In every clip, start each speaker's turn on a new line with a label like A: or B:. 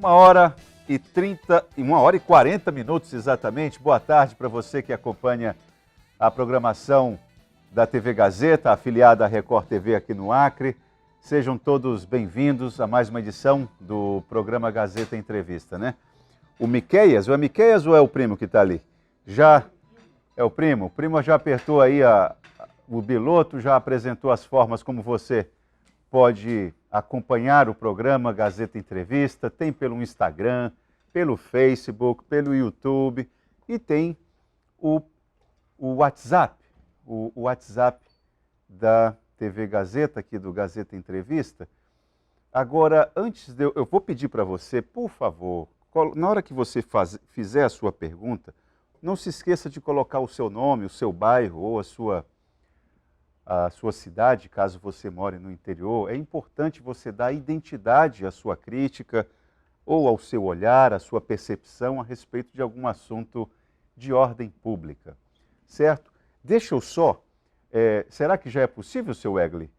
A: 1h40 exatamente. Boa tarde para você que acompanha a programação da TV Gazeta, afiliada à Record TV aqui no Acre. Sejam todos bem-vindos a mais uma edição do programa Gazeta Entrevista, né? O Miqueias, ou é Miqueias ou é o primo que está ali? Já é o primo já apertou aí o biloto, já apresentou as formas como você pode acompanhar o programa Gazeta Entrevista, tem pelo Instagram, pelo Facebook, pelo YouTube e tem o WhatsApp, o WhatsApp da TV Gazeta, aqui do Gazeta Entrevista. Agora, antes de eu vou pedir para você, por favor, na hora que você fizer a sua pergunta, não se esqueça de colocar o seu nome, o seu bairro ou a sua cidade, caso você more no interior. É importante você dar identidade à sua crítica ou ao seu olhar, à sua percepção a respeito de algum assunto de ordem pública, certo? Deixa eu só, será que já é possível, seu Egli?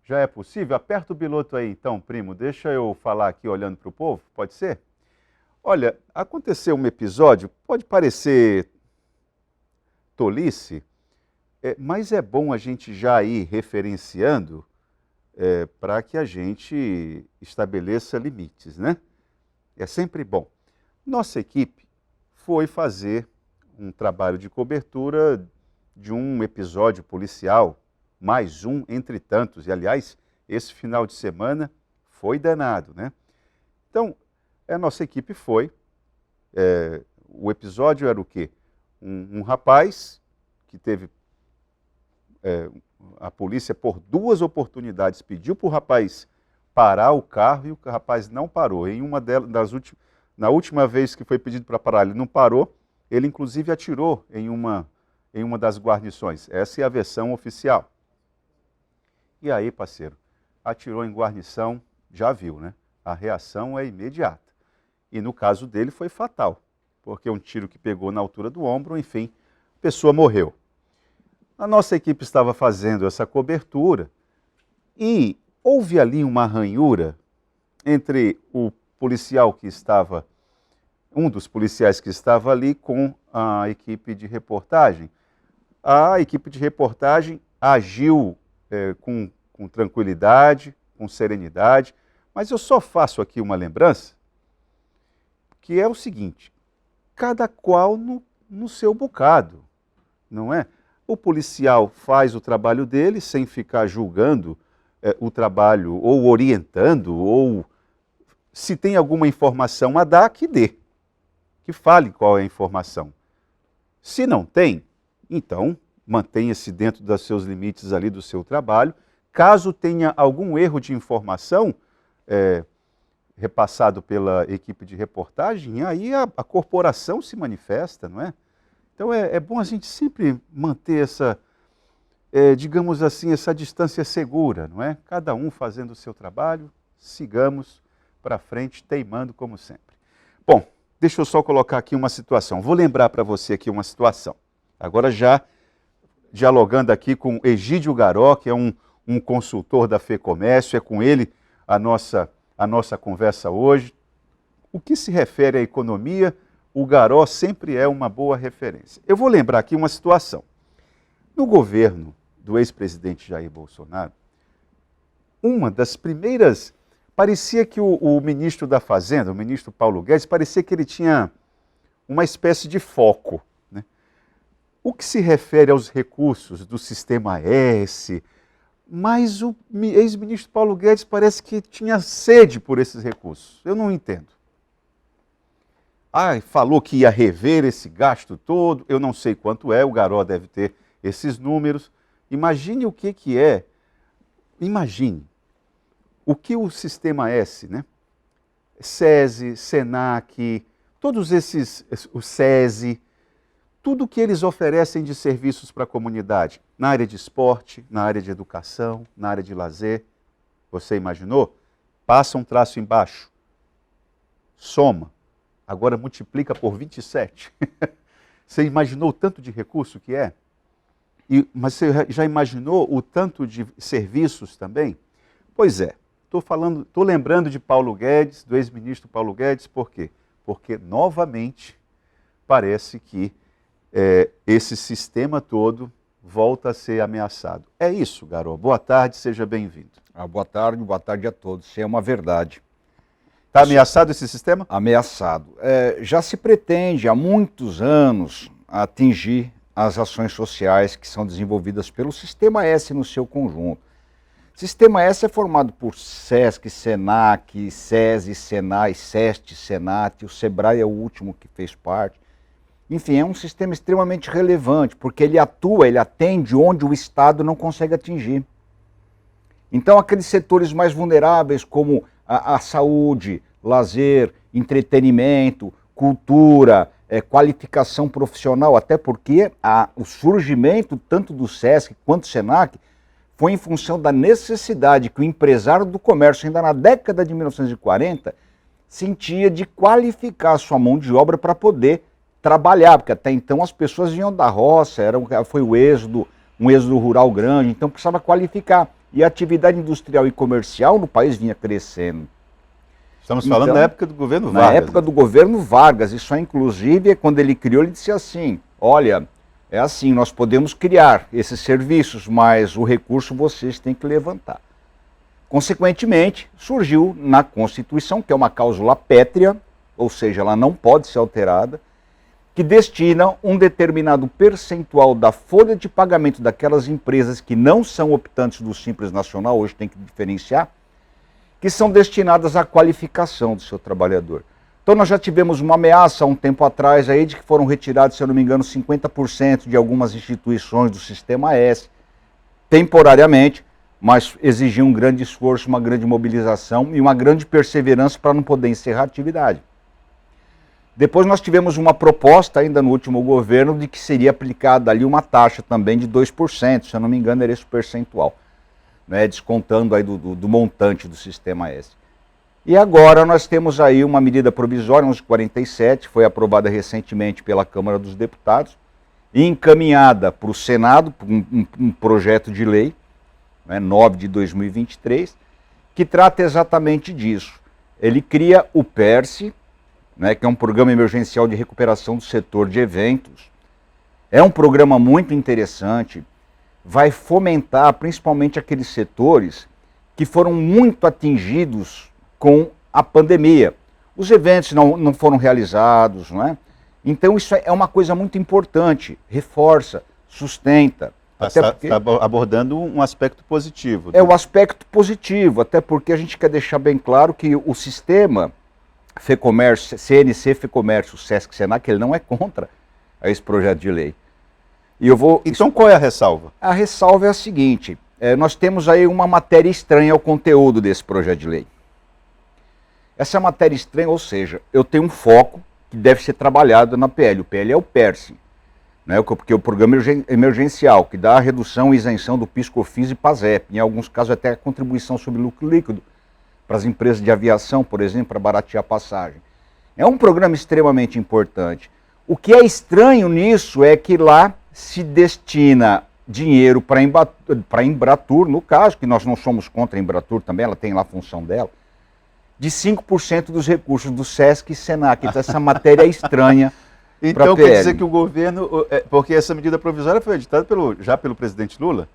A: Já é possível? Aperta o biloto aí então, primo, deixa eu falar aqui olhando para o povo, pode ser? Olha, aconteceu um episódio, pode parecer tolice, mas é bom a gente já ir referenciando para que a gente estabeleça limites, né? É sempre bom. Nossa equipe foi fazer um trabalho de cobertura de um episódio policial, mais um entre tantos. E, aliás, esse final de semana foi danado, né? Então, a nossa equipe foi. O episódio era o quê? Um rapaz que teve... a polícia, por 2 oportunidades, pediu para o rapaz parar o carro e o rapaz não parou. Na última vez que foi pedido para parar, ele não parou. Ele, inclusive, atirou em uma das guarnições. Essa é a versão oficial. E aí, parceiro, atirou em guarnição, já viu, né? A reação é imediata. E no caso dele foi fatal, porque um tiro que pegou na altura do ombro, enfim, a pessoa morreu. A nossa equipe estava fazendo essa cobertura e houve ali uma ranhura entre o policial que estava, um dos policiais que estava ali com a equipe de reportagem. A equipe de reportagem agiu com tranquilidade, com serenidade, mas eu só faço aqui uma lembrança, que é o seguinte: cada qual no seu bocado, não é? O policial faz o trabalho dele sem ficar julgando o trabalho, ou orientando, ou se tem alguma informação a dar, que dê, que fale qual é a informação. Se não tem, então mantenha-se dentro dos seus limites ali do seu trabalho. Caso tenha algum erro de informação repassado pela equipe de reportagem, aí a corporação se manifesta, não é? Então é bom a gente sempre manter essa, digamos assim, essa distância segura, não é? Cada um fazendo o seu trabalho, sigamos para frente, teimando como sempre. Bom, deixa eu só colocar aqui uma situação. Vou lembrar para você aqui uma situação. Agora já dialogando aqui com Egídio Garó, que é um consultor da FEComércio, é com ele a nossa conversa hoje. O que se refere à economia, o Garó sempre é uma boa referência. Eu vou lembrar aqui uma situação. No governo do ex-presidente Jair Bolsonaro, uma das primeiras... Parecia que o ministro da Fazenda, o ministro Paulo Guedes, parecia que ele tinha uma espécie de foco, né? O que se refere aos recursos do Sistema S, mas o ex-ministro Paulo Guedes parece que tinha sede por esses recursos. Eu não entendo. Falou que ia rever esse gasto todo, eu não sei quanto é, o Garó deve ter esses números. Imagine o que é, imagine o que o Sistema S, né? SESI, SENAC, todos esses, o SESI, tudo que eles oferecem de serviços para a comunidade, na área de esporte, na área de educação, na área de lazer. Você imaginou? Passa um traço embaixo, soma, agora multiplica por 27. Você imaginou o tanto de recurso que é? Mas você já imaginou o tanto de serviços também? Pois é, tô lembrando de Paulo Guedes, do ex-ministro Paulo Guedes, por quê? Porque, novamente, parece que esse sistema todo volta a ser ameaçado. É isso, Garô. Boa tarde, seja bem-vindo.
B: Boa tarde a todos. Isso é uma verdade.
A: Está ameaçado esse sistema?
B: Ameaçado. Já se pretende há muitos anos atingir as ações sociais que são desenvolvidas pelo Sistema S no seu conjunto. O Sistema S é formado por SESC, SENAC, SESI, SENAI, SEST, SENAT, o SEBRAE é o último que fez parte. Enfim, é um sistema extremamente relevante, porque ele atende onde o Estado não consegue atingir. Então, aqueles setores mais vulneráveis, como a saúde, lazer, entretenimento, cultura, qualificação profissional, até porque o surgimento tanto do SESC quanto do SENAC foi em função da necessidade que o empresário do comércio, ainda na década de 1940, sentia de qualificar a sua mão de obra para poder trabalhar, porque até então as pessoas vinham da roça, foi um êxodo rural grande, então precisava qualificar. E a atividade industrial e comercial no país vinha crescendo.
A: Estamos falando da época do governo Vargas.
B: Na época do governo Vargas, isso inclusive, quando ele criou, ele disse assim, olha, é assim, nós podemos criar esses serviços, mas o recurso vocês têm que levantar. Consequentemente, surgiu na Constituição, que é uma cláusula pétrea, ou seja, ela não pode ser alterada, que destina um determinado percentual da folha de pagamento daquelas empresas que não são optantes do Simples Nacional, hoje tem que diferenciar, que são destinadas à qualificação do seu trabalhador. Então nós já tivemos uma ameaça há um tempo atrás aí de que foram retirados, se eu não me engano, 50% de algumas instituições do Sistema S, temporariamente, mas exigiam um grande esforço, uma grande mobilização e uma grande perseverança para não poder encerrar a atividade. Depois nós tivemos uma proposta ainda no último governo de que seria aplicada ali uma taxa também de 2%, se eu não me engano era esse percentual, né, descontando aí do montante do Sistema S. E agora nós temos aí uma medida provisória, 1147, foi aprovada recentemente pela Câmara dos Deputados, e encaminhada para o Senado, um projeto de lei, né, 9 de 2023, que trata exatamente disso. Ele cria o PERSE, né, que é um programa emergencial de recuperação do setor de eventos. É um programa muito interessante, vai fomentar principalmente aqueles setores que foram muito atingidos com a pandemia. Os eventos não foram realizados, não é? Então isso é uma coisa muito importante, reforça, sustenta.
A: Está abordando um aspecto positivo.
B: É o aspecto positivo, até porque a gente quer deixar bem claro que o sistema FEComércio, CNC, FEComércio, SESC, SENAC, ele não é contra esse projeto de lei. E
A: Então qual é a ressalva?
B: A ressalva é a seguinte, nós temos aí uma matéria estranha ao conteúdo desse projeto de lei. Essa matéria estranha, ou seja, eu tenho um foco que deve ser trabalhado na PL. O PL é o PERSE, né, porque é o programa emergencial, que dá a redução e isenção do PIS, COFINS e PASEP, em alguns casos até a contribuição sobre lucro líquido, para as empresas de aviação, por exemplo, para baratear a passagem. É um programa extremamente importante. O que é estranho nisso é que lá se destina dinheiro para a Embratur, no caso, que nós não somos contra a Embratur também, ela tem lá a função dela, de 5% dos recursos do SESC e SENAC. Então essa matéria é estranha.
A: Então quer dizer que o governo, porque essa medida provisória foi editada já pelo presidente Lula?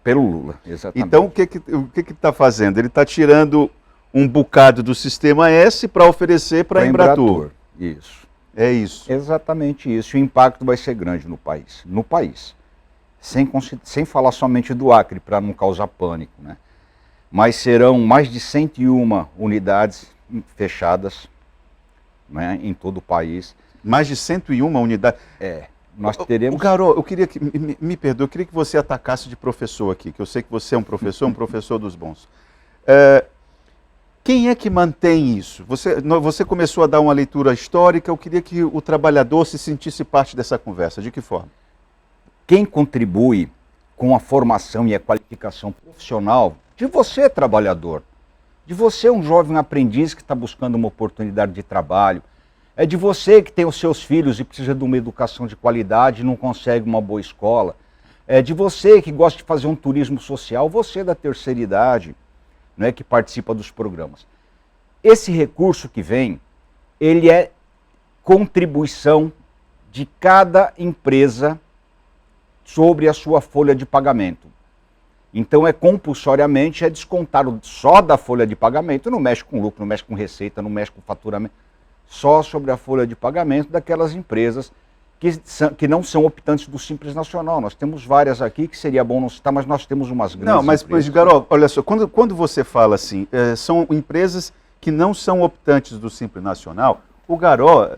B: Pelo Lula, exatamente.
A: Então o que está fazendo? Ele está tirando um bocado do Sistema S para oferecer para a Embratur.
B: Isso.
A: É isso.
B: Exatamente isso. O impacto vai ser grande no país. No país. Sem falar somente do Acre, para não causar pânico, né? Mas serão mais de 101 unidades fechadas, né, em todo o país.
A: Mais de 101 unidades?
B: Nós teremos...
A: Garô, eu queria que, me perdoe, eu queria que você atacasse de professor aqui, que eu sei que você é um professor dos bons. Quem é que mantém isso? Você começou a dar uma leitura histórica, eu queria que o trabalhador se sentisse parte dessa conversa. De que forma?
B: Quem contribui com a formação e a qualificação profissional de você, trabalhador, de você, um jovem aprendiz que está buscando uma oportunidade de trabalho, é de você que tem os seus filhos e precisa de uma educação de qualidade e não consegue uma boa escola, é de você que gosta de fazer um turismo social, você da terceira idade, né, que participa dos programas. Esse recurso que vem, ele é contribuição de cada empresa sobre a sua folha de pagamento. Então compulsoriamente descontado só da folha de pagamento, não mexe com lucro, não mexe com receita, não mexe com faturamento, só sobre a folha de pagamento daquelas empresas que não são optantes do Simples Nacional. Nós temos várias aqui que seria bom não citar, mas nós temos umas grandes
A: mas Garó, olha só, quando você fala assim, são empresas que não são optantes do Simples Nacional, o Garó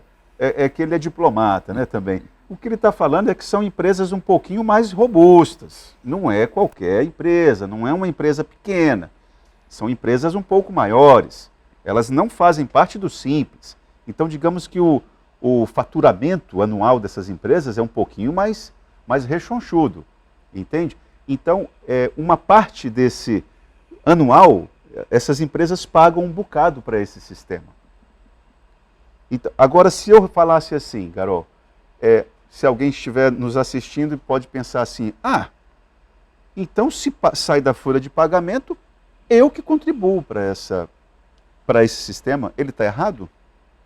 A: que ele é diplomata, né, também. O que ele está falando é que são empresas um pouquinho mais robustas. Não é qualquer empresa, não é uma empresa pequena. São empresas um pouco maiores. Elas não fazem parte do Simples. Então, digamos que o faturamento anual dessas empresas é um pouquinho mais rechonchudo, entende? Então, uma parte desse anual, essas empresas pagam um bocado para esse sistema. Então, agora, se eu falasse assim, Garó, se alguém estiver nos assistindo pode pensar assim, então se sai da folha de pagamento, eu que contribuo para esse sistema, ele está errado?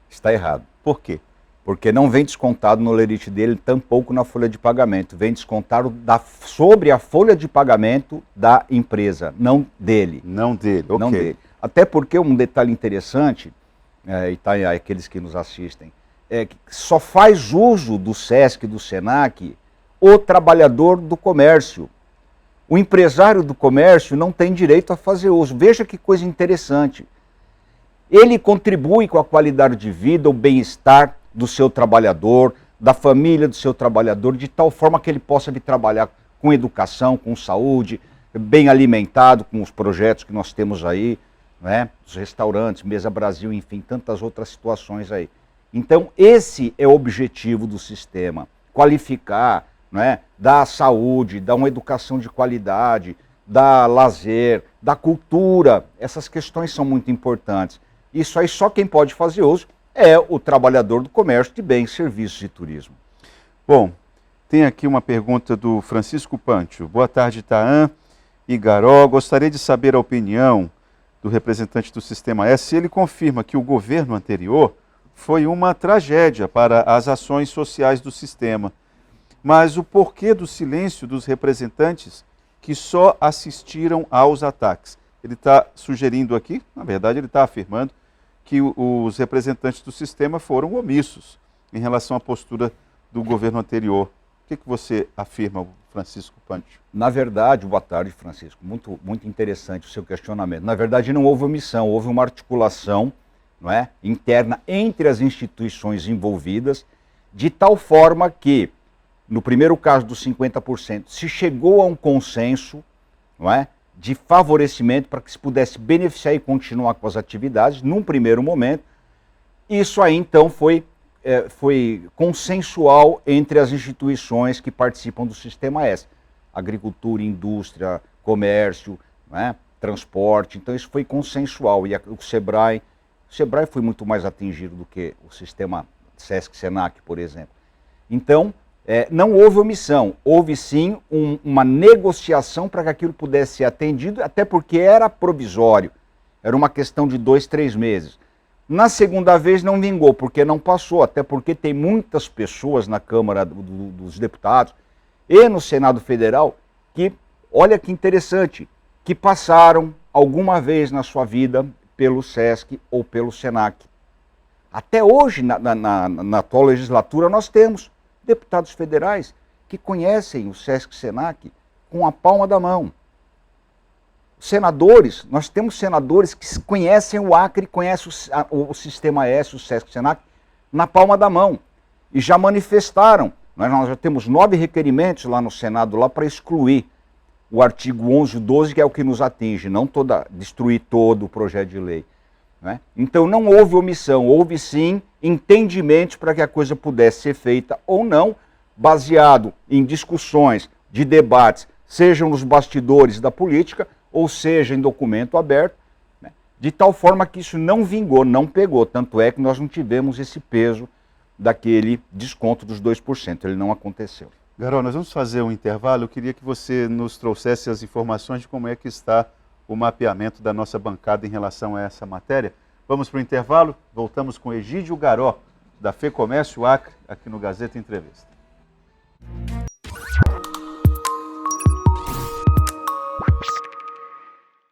B: Está errado.
A: Por quê?
B: Porque não vem descontado no lerite dele, tampouco na folha de pagamento. Vem descontado sobre a folha de pagamento da empresa, não dele.
A: Não dele, ok.
B: Não dele. Até porque um detalhe interessante, e tá aí aqueles que nos assistem, que só faz uso do SESC e do SENAC o trabalhador do comércio. O empresário do comércio não tem direito a fazer uso. Veja que coisa interessante. Ele contribui com a qualidade de vida, o bem-estar do seu trabalhador, da família do seu trabalhador, de tal forma que ele possa vir trabalhar com educação, com saúde, bem alimentado, com os projetos que nós temos aí, né? Os restaurantes, Mesa Brasil, enfim, tantas outras situações aí. Então, esse é o objetivo do sistema, qualificar, né? Dar saúde, dar uma educação de qualidade, dar lazer, dar cultura. Essas questões são muito importantes. Isso aí só quem pode fazer uso é o trabalhador do comércio de bens, serviços e turismo.
A: Bom, tem aqui uma pergunta do Francisco Pantio. Boa tarde, Taan e Garó. Gostaria de saber a opinião do representante do Sistema S, se ele confirma que o governo anterior foi uma tragédia para as ações sociais do sistema, mas o porquê do silêncio dos representantes que só assistiram aos ataques. Ele está sugerindo aqui, na verdade ele está afirmando, que os representantes do sistema foram omissos em relação à postura do governo anterior. O que você afirma, Francisco Pantio?
B: Na verdade, boa tarde, Francisco, muito interessante o seu questionamento. Na verdade, não houve omissão, houve uma articulação, não é, interna entre as instituições envolvidas, de tal forma que, no primeiro caso dos 50%, se chegou a um consenso, não é, de favorecimento para que se pudesse beneficiar e continuar com as atividades, num primeiro momento. Isso aí, então, foi consensual entre as instituições que participam do Sistema S. Agricultura, indústria, comércio, né, transporte. Então, isso foi consensual. E o SEBRAE foi muito mais atingido do que o sistema SESC-SENAC, por exemplo. Então, não houve omissão, houve sim uma negociação para que aquilo pudesse ser atendido, até porque era provisório, era uma questão de 2, 3 meses. Na segunda vez não vingou, porque não passou, até porque tem muitas pessoas na Câmara dos Deputados e no Senado Federal que, olha que interessante, que passaram alguma vez na sua vida pelo SESC ou pelo SENAC. Até hoje, na atual legislatura, nós temos deputados federais que conhecem o SESC-SENAC com a palma da mão. Senadores, nós temos senadores que conhecem o Acre, conhecem o Sistema S, o SESC-SENAC, na palma da mão. E já manifestaram. Nós já temos 9 requerimentos lá no Senado para excluir o artigo 11 e 12, que é o que nos atinge, não destruir todo o projeto de lei. Né? Então não houve omissão, houve sim entendimentos para que a coisa pudesse ser feita ou não, baseado em discussões, de debates, sejam nos bastidores da política, ou seja em documento aberto, né? De tal forma que isso não vingou, não pegou. Tanto é que nós não tivemos esse peso daquele desconto dos 2%, ele não aconteceu.
A: Garó, nós vamos fazer um intervalo. Eu queria que você nos trouxesse as informações de como é que está o mapeamento da nossa bancada em relação a essa matéria. Vamos para o intervalo, voltamos com Egídio Garó, da FEComércio Acre, aqui no Gazeta Entrevista.